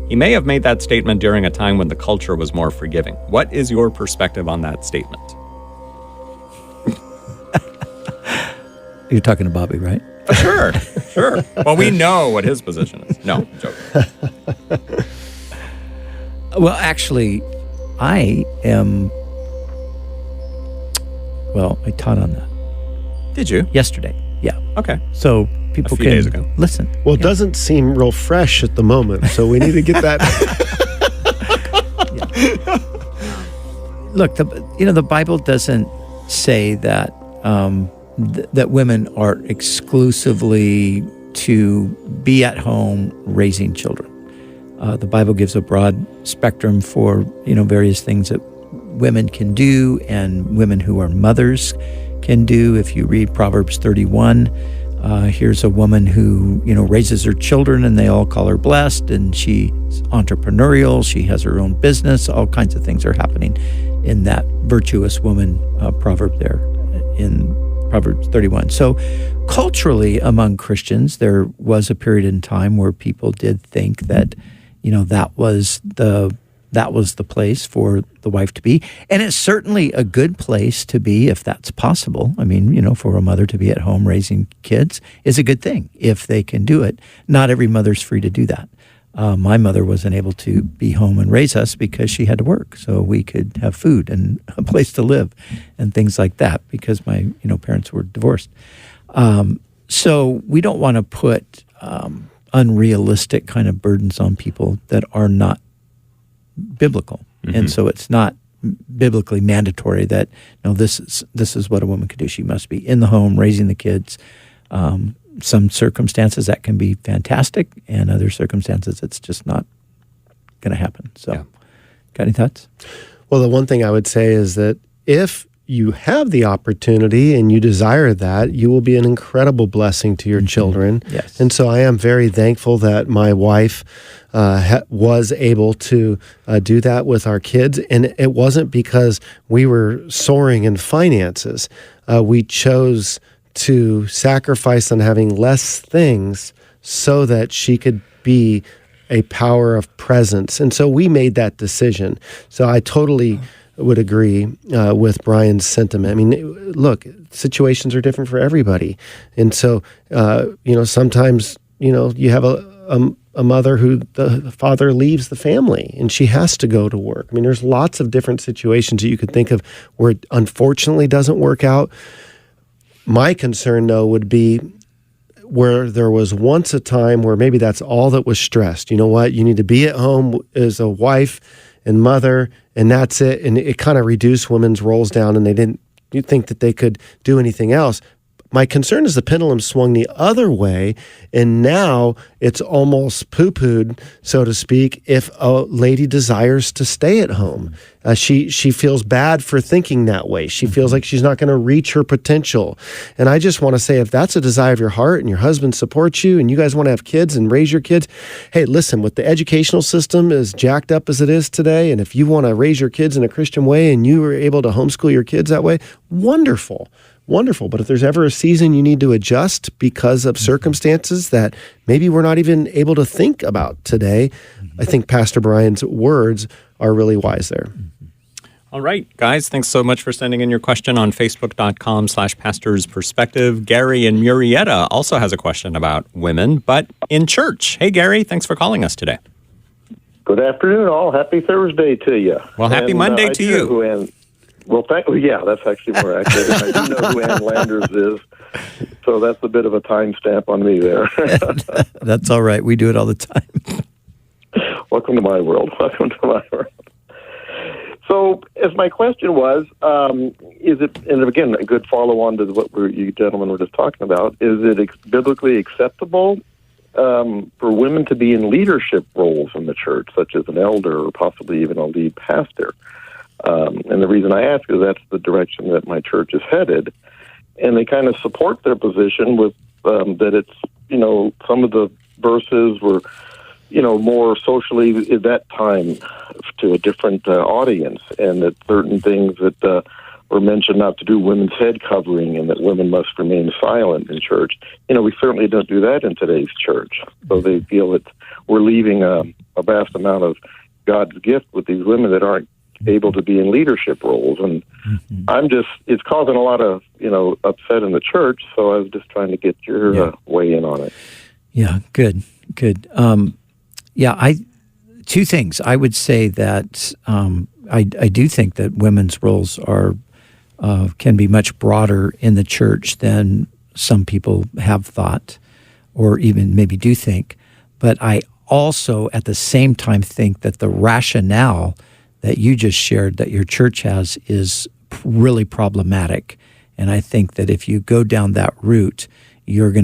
He may have made that statement during a time when the culture was more forgiving. What is your perspective on that statement? You're talking to Bobby, right? Sure. Well, we know what his position is. No, joking. Well, actually, I taught on that. Did you? Yesterday, yeah. Okay. So people A few can days ago. listen. Well, it doesn't seem real fresh at the moment, so we need to get that. Look, the Bible doesn't say that that women are exclusively to be at home raising children. The Bible gives a broad spectrum for various things that women can do and women who are mothers can do. If you read Proverbs 31, here's a woman who raises her children and they all call her blessed, and she's entrepreneurial. She has her own business. All kinds of things are happening in that virtuous woman proverb there in Proverbs 31. So culturally among Christians, there was a period in time where people did think that, that was the place for the wife to be. And it's certainly a good place to be if that's possible. I mean, for a mother to be at home raising kids is a good thing if they can do it. Not every mother's free to do that. My mother wasn't able to be home and raise us because she had to work, so we could have food and a place to live and things like that because my parents were divorced. So we don't want to put unrealistic kind of burdens on people that are not biblical. Mm-hmm. And so it's not biblically mandatory that this is what a woman could do. She must be in the home raising the kids. Some circumstances that can be fantastic, and other circumstances it's just not going to happen. So, yeah. Got any thoughts? Well, the one thing I would say is that if you have the opportunity and you desire that, you will be an incredible blessing to your children. Yes. And so I am very thankful that my wife was able to do that with our kids. And it wasn't because we were soaring in finances. We chose to sacrifice on having less things so that she could be a power of presence. And so we made that decision. So I totally would agree with Brian's sentiment. I mean, look, situations are different for everybody. And so, sometimes, you have a mother who the father leaves the family and she has to go to work. I mean, there's lots of different situations that you could think of where it unfortunately doesn't work out. My concern, though, would be where there was once a time where maybe that's all that was stressed. You know what? You need to be at home as a wife and mother, and that's it. And it kind of reduced women's roles down, and they didn't think that they could do anything else. My concern is the pendulum swung the other way, and now it's almost poo-pooed, so to speak, if a lady desires to stay at home. She feels bad for thinking that way. She feels like she's not going to reach her potential. And I just want to say, if that's a desire of your heart and your husband supports you and you guys want to have kids and raise your kids, hey, listen, with the educational system as jacked up as it is today, and if you want to raise your kids in a Christian way and you were able to homeschool your kids that way, wonderful. Wonderful. But if there's ever a season you need to adjust because of circumstances that maybe we're not even able to think about today, I think Pastor Brian's words are really wise there. All right, guys, thanks so much for sending in your question on Facebook.com/pastorsperspective. Gary in Murrieta also has a question about women, but in church. Hey, Gary, thanks for calling us today. Good afternoon, all. Happy Thursday to you. Well, happy Monday to you. Well, yeah, that's actually more accurate. I do know who Ann Landers is, so that's a bit of a timestamp on me there. That's all right. We do it all the time. Welcome to my world. Welcome to my world. So, as my question was, is it, and again, a good follow-on to what you gentlemen were just talking about, is it biblically acceptable for women to be in leadership roles in the church, such as an elder or possibly even a lead pastor? And the reason I ask is that's the direction that my church is headed. And they kind of support their position with that it's, some of the verses were, more socially at that time to a different audience, and that certain things that or mention not to do women's head covering and that women must remain silent in church. We certainly don't do that in today's church. So they feel that we're leaving a vast amount of God's gift with these women that aren't able to be in leadership roles. And it's causing a lot of, upset in the church. So I was just trying to get your weigh in on it. Yeah, good. Two things. I would say that I do think that women's roles can be much broader in the church than some people have thought or even maybe do think. But I also at the same time think that the rationale that you just shared that your church has is really problematic. And I think that if you go down that route, you're going to